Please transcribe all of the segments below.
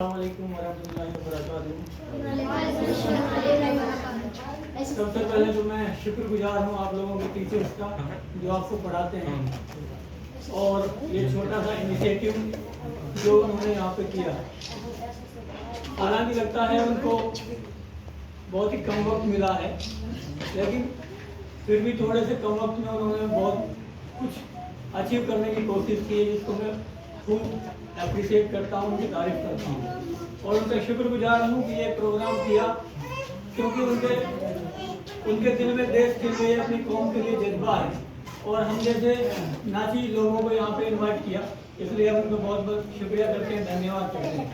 अस्सलामुअलैकुम वरहमतुल्लाहि वबरकातुहू। सबसे पहले तो मैं शुक्रगुजार हूँ आप लोगों के टीचर्स का जो आपको पढ़ाते हैं, और ये छोटा सा इनिशिएटिव जो उन्होंने यहाँ पे किया। हालांकि लगता है उनको बहुत ही कम वक्त मिला है, लेकिन फिर भी थोड़े से कम वक्त में उन्होंने बहुत कुछ अचीव करने की कोशिश की है, जिसको मैं खूब अप्रिशिएट करता हूँ, उनकी तारीफ करता हूँ और उनका शुक्रगुजार हूँ कि ये प्रोग्राम किया, क्योंकि उनके दिल में देश के लिए, अपनी कौम के लिए जज्बा है, और हम जैसे नाची लोगों को यहाँ पे इनवाइट किया, इसलिए हम उनको बहुत बहुत शुक्रिया करते हैं, धन्यवाद करते हैं।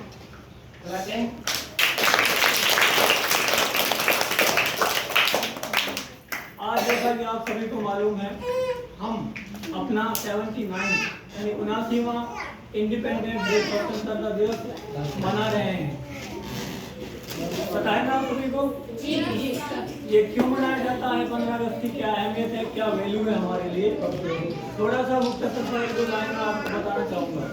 आज जैसा कि आप सभी को मालूम है, हम अपना 79 यानी 79वां इंडिपेंडेंस डे, स्वतंत्रता दिवस मना रहे हैं। पता है ना सभी को ये क्यों मनाया जाता है? 15 अगस्त की क्या अहमियत है, क्या वैल्यू है हमारे लिए? थोड़ा सा मुख्तसर सा एक दो लाइन में आपको बताना चाहूँगा।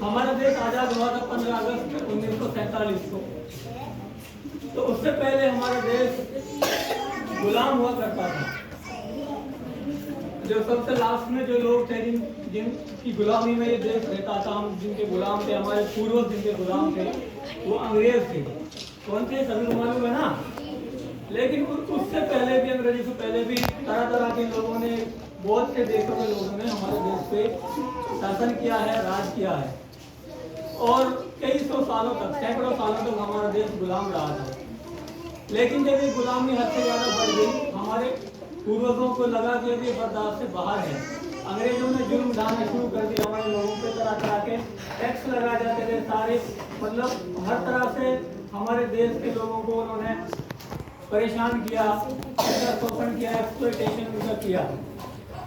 हमारा देश आज़ाद हुआ था 15 अगस्त 1947 को। तो उससे पहले हमारा देश गुलाम हुआ करता था। जो सबसे लास्ट में जो लोग थे जिनकी गुलामी में ये देश रहता था, हम जिनके गुलाम थे, हमारे पूर्वज जिनके गुलाम थे, वो अंग्रेज थे। कौन थे? सभी को मालूम है ना। लेकिन उससे पहले भी, अंग्रेजी से पहले भी तरह तरह के लोगों ने, बहुत से देशों के लोगों ने हमारे देश पे शासन किया है, राज किया है, और कई सौ सालों तक, सैकड़ों सालों तक हमारा देश गुलाम रहा था। लेकिन जब ये गुलामी हद से ज़्यादा बढ़ गई, हमारे पूर्वजों को लगा कि ये बर्दाश्त से बाहर है। अंग्रेजों ने जुर्म ढाना शुरू कर दिया हमारे लोगों पे, तरह तरह के टैक्स लगाए जाते थे सारे, मतलब हर तरह से हमारे देश के लोगों को उन्होंने परेशान किया, शोषण किया, एक्सप्लॉयटेशन उनका किया।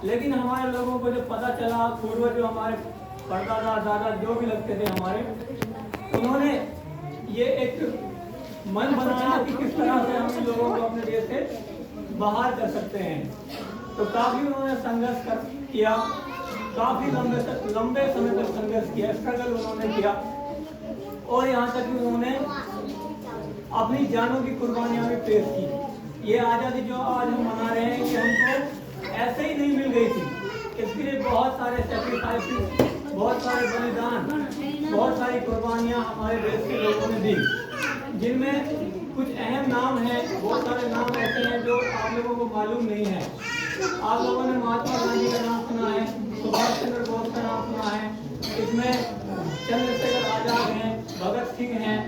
लेकिन हमारे लोगों को जब पता चला, पूर्वज जो हमारे परदादा दादा जो भी लगते थे हमारे, उन्होंने ये एक मन बनाया कि किस तरह से हम लोगों को अपने देश से बाहर कर सकते हैं। तो काफ़ी उन्होंने संघर्ष किया, काफ़ी लंबे समय तक संघर्ष किया, स्ट्रगल उन्होंने किया, और यहाँ तक कि उन्होंने अपनी जानों की कुर्बानियाँ भी पेश की। ये आज़ादी जो आज हम मना रहे हैं, ये हमको ऐसे ही नहीं मिल गई थी। इसके लिए बहुत सारे सैक्रिफाइसेस, बहुत सारे बलिदान, बहुत सारी कुर्बानियाँ हमारे देश के लोगों ने दी, जिनमें कुछ अहम नाम हैं। बहुत सारे नाम ऐसे हैं जो आप लोगों को मालूम नहीं है। आप लोगों ने महात्मा गांधी का नाम सुना है, सुभाष चंद्र बोस का नाम सुना है, इसमें चंद्रशेखर आजाद हैं, भगत सिंह हैं,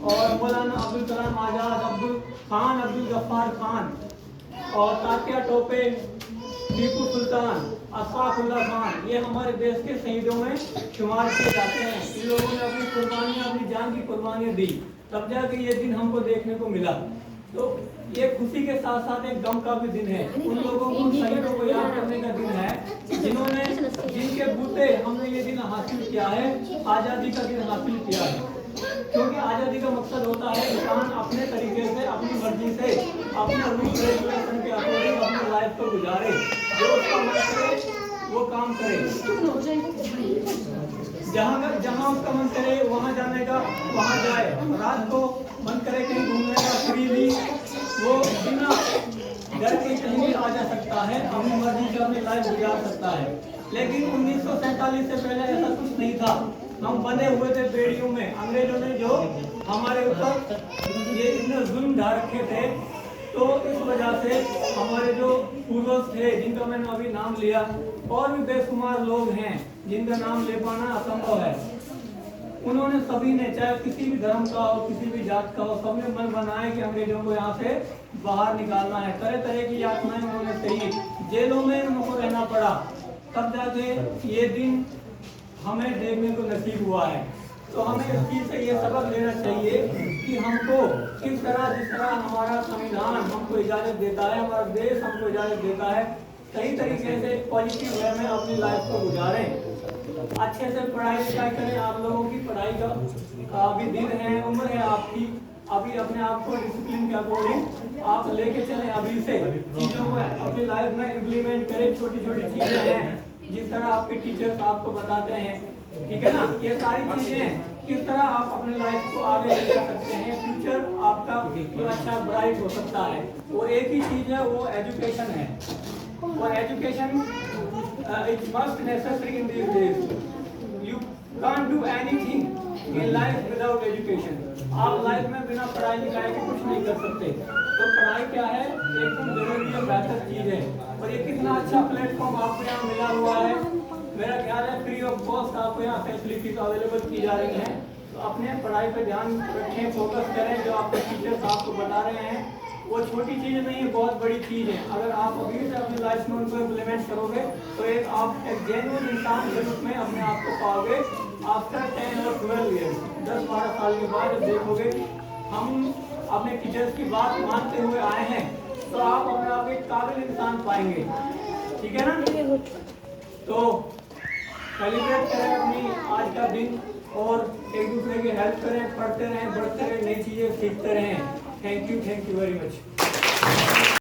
और मौलाना अब्दुल कलाम आजाद, अब्दुल खान, अब्दुल गफ्फार खान, और तात्या टोपे, टीपू सुल्तान, अशफाकुल्ला खान, ये हमारे देश के शहीदों में शुमार किए जाते हैं। इन लोगों ने अपनी कुर्बानियाँ, अपनी जान की कुर्बानियाँ दी, तब जाके ये दिन हमको देखने को मिला। तो ये खुशी के साथ साथ एक गम का भी दिन है। उन लोगों को, शहीदों को याद करने का दिन है, जिन्होंने, जिनके बूते हमने ये दिन हासिल किया है, आज़ादी का दिन हासिल किया है। क्योंकि आज़ादी का मकसद होता है इंसान अपने तरीके से, अपनी मर्जी से, अपने रूल रेगुलेशन के अकॉर्डिंग अपनी लाइफ को गुजारे, जो उसका मन करे वो काम करे, जहाँ उसका मन करे वहाँ जाने का वहाँ जाए, रात को मन करे कहीं घूमने का फ्रीली, वो बिना डर के कहीं भी आ जा सकता है, अपनी मर्जी से अपनी लाइफ गुजार सकता है। लेकिन 1947 से पहले ऐसा कुछ नहीं था। हम बंधे हुए थे बेड़ियों में। अंग्रेजों ने जो हमारे ऊपर ये इतने जुल्म ढा रखे थे, तो इस वजह से हमारे जो पूर्वज थे, जिनका मैंने अभी नाम लिया, और भी बेशुमार लोग हैं जिनका नाम ले पाना असंभव है, उन्होंने सभी ने, चाहे किसी भी धर्म का हो, किसी भी जात का हो, सबने मन बनाया कि अंग्रेजों को यहाँ से बाहर निकालना है। तरह तरह की यातनाएं उन्होंने सही, जेलों में उनको रहना पड़ा, तब जाके ये दिन हमें देखने को नसीब हुआ है। तो हमें इस चीज़ से ये सबक लेना चाहिए कि हमको किस तरह, जिस तरह हमारा संविधान हमको इजाज़त देता है, हमारा देश हमको इजाज़त देता है, सही तरीके से पॉजिटिव वे में अपनी लाइफ को गुजारें, अच्छे से पढ़ाई लिखाई करें। आप लोगों की पढ़ाई का अभी दिन है, उम्र है आपकी, अभी अपने आप को डिसिप्लिन के अकॉर्डिंग आप लेके चलें, अभी से चीज़ों को अपनी लाइफ में इम्प्लीमेंट करें। छोटी छोटी चीज़ें हैं जिस तरह आपके टीचर्स आपको बताते हैं, ठीक है ना, ये सारी चीजें किस तरह आप अपने लाइफ को आगे ले जा सकते हैं, फ्यूचर आपका जो अच्छा ब्राइट हो सकता है। वो एक ही चीज़ है, वो एजुकेशन है। और education is must necessary in this days. You can't do anything in life without education. आप लाइफ में बिना पढ़ाई लिखाई के कुछ नहीं कर सकते। तो पढ़ाई क्या है, एकदम जरूरी है, बेहतर चीज़ है। और ये कितना अच्छा प्लेटफॉर्म आपको यहाँ मिला हुआ है। मेरा ख्याल है फ्री ऑफ कॉस्ट आपको यहाँ फैसिलिटीज अवेलेबल की जा रही हैं। तो अपने पढ़ाई पर ध्यान रखें, फोकस करें। जो आपके टीचर्स आपको बता रहे हैं वो छोटी चीज़ नहीं है, बहुत बड़ी चीज़ है। अगर आप अभी से अपनी लाइफ में उनको इम्प्लीमेंट करोगे तो आप एक जेन्युइन इंसान के रूप में अपने आप को पाओगे। आफ्टर 10 और 12 ईयर्स, 10-12 साल के बाद जब देखोगे हम अपने टीचर्स की बात मानते हुए आए हैं, तो आप अपने आप एक काबिल इंसान पाएंगे। ठीक है ना? तो सेलिब्रेट करें अपनी आज का दिन और एक दूसरे की हेल्प करें, पढ़ते रहें, बढ़ते रहें, नई चीज़ें सीखते रहें। Thank you very much.